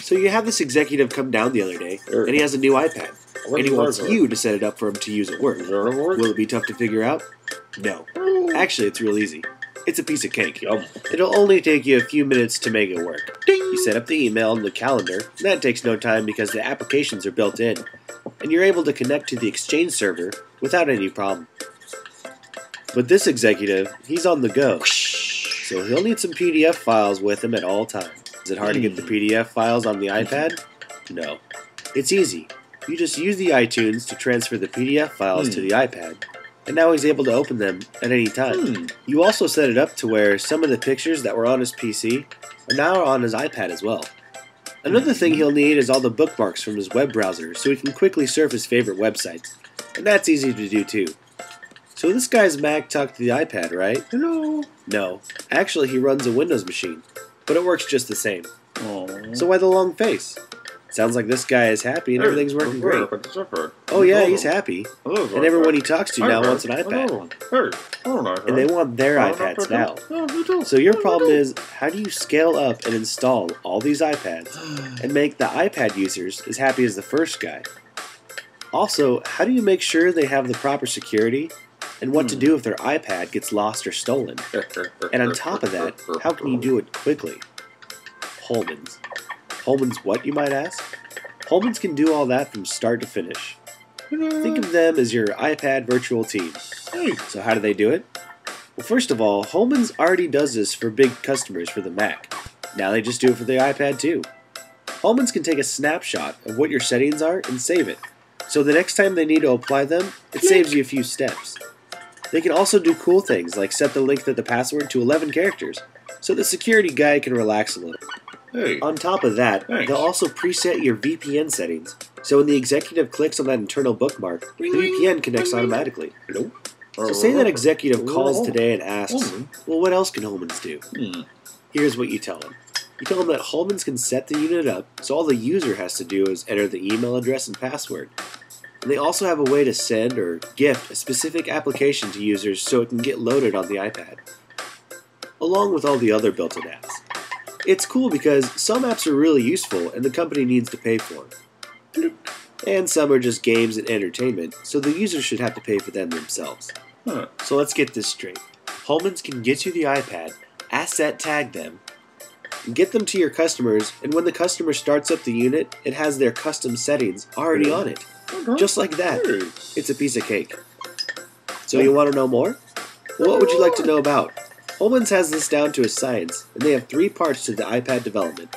So you have this executive come down the other day, and he has a new iPad. And he wants you to set it up for him to use at work. Will it be tough to figure out? No. Actually, it's real easy. It's a piece of cake. It'll only take you a few minutes to make it work. You set up the email and the calendar, and that takes no time because the applications are built in. And you're able to connect to the Exchange server without any problem. But this executive, he's on the go. So he'll need some PDF files with him at all times. Is it hard to get the PDF files on the iPad? No. It's easy. You just use the iTunes to transfer the PDF files to the iPad, and now he's able to open them at any time. You also set it up to where some of the pictures that were on his PC are now on his iPad as well. Another thing he'll need is all the bookmarks from his web browser so he can quickly surf his favorite websites, and that's easy to do too. So this guy's Mac talked to the iPad, right? No. Actually, he runs a Windows machine, but it works just the same. So why the long face? Sounds like this guy is happy and everything's working great. Oh yeah, he's happy. And everyone he talks to now wants an iPad. And they want their iPads now. So your problem is, how do you scale up and install all these iPads and make the iPad users as happy as the first guy? Also, how do you make sure they have the proper security and what to do if their iPad gets lost or stolen? And on top of that, how can you do it quickly? Holman's. Holman's what, you might ask? Holman's can do all that from start to finish. Think of them as your iPad virtual team. So how do they do it? Well, first of all, Holman's already does this for big customers for the Mac. Now they just do it for the iPad too. Holman's can take a snapshot of what your settings are and save it. So the next time they need to apply them, it saves you a few steps. They can also do cool things like set the length of the password to 11 characters, so the security guy can relax a little. On top of that, they'll also preset your VPN settings, so when the executive clicks on that internal bookmark, the VPN connects automatically. So say that executive calls today and asks, well, what else can Holman's do? Here's what you tell him. You tell him that Holman's can set the unit up, so all the user has to do is enter the email address and password. And they also have a way to send or gift a specific application to users so it can get loaded on the iPad, along with all the other built-in apps. It's cool because some apps are really useful and the company needs to pay for them. And some are just games and entertainment, so the users should have to pay for them themselves. So let's get this straight. Holman's can get you the iPad, asset tag them, and get them to your customers, and when the customer starts up the unit, it has their custom settings already on it. Just like that. It's a piece of cake. So you want to know more? Well, what would you like to know about? Holman's has this down to a science, and they have 3 parts to the iPad development.